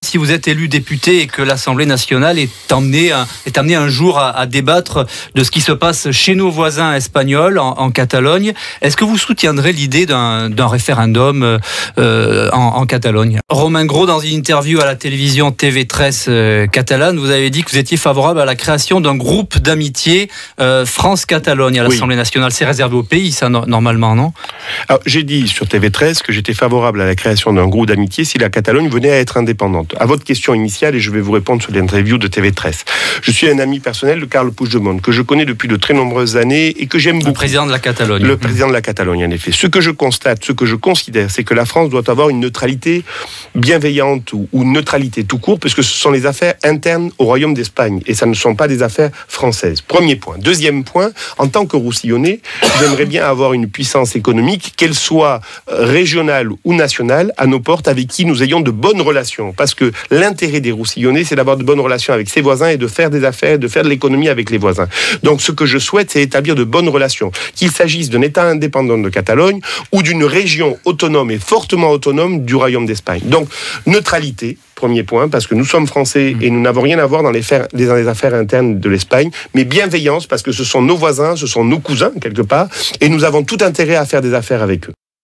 si vous êtes élu député et que l'Assemblée nationale est amenée un jour à débattre de ce qui se passe chez nos voisins espagnols en Catalogne, est-ce que vous soutiendrez l'idée d'un référendum en Catalogne? Romain Grau, dans une interview à la télévision TV13 catalane, vous avez dit que vous étiez favorable à la création d'un groupe d'amitié France-Catalogne à l'Assemblée nationale. C'est réservé au pays, ça, normalement, non? Alors, j'ai dit sur TV13 que j'étais favorable à la création d'un groupe d'amitié si la Catalogne venait à être indépendante. À votre question initiale, et je vais vous répondre sur l'interview de TV13. Je suis un ami personnel de Carles Puigdemont, que je connais depuis de très nombreuses années et que j'aime beaucoup. Le président de la Catalogne. Le président de la Catalogne, en effet. Ce que je constate, ce que je considère, c'est que la France doit avoir une neutralité bienveillante ou neutralité tout court, parce que ce sont les affaires internes au Royaume d'Espagne et ça ne sont pas des affaires françaises. Premier point. Deuxième point, en tant que Roussillonnais, j'aimerais bien avoir une puissance économique, qu'elle soit régionale ou nationale, à nos portes, avec qui nous ayons de bonnes relations. Parce que l'intérêt des Roussillonnais, c'est d'avoir de bonnes relations avec ses voisins et de faire des affaires, de faire de l'économie avec les voisins. Donc ce que je souhaite, c'est établir de bonnes relations. Qu'il s'agisse d'un État indépendant de Catalogne ou d'une région autonome et fortement autonome du Royaume d'Espagne. Donc neutralité. Premier point, parce que nous sommes français et nous n'avons rien à voir dans les affaires internes de l'Espagne, mais bienveillance, parce que ce sont nos voisins, ce sont nos cousins, quelque part, et nous avons tout intérêt à faire des affaires avec eux.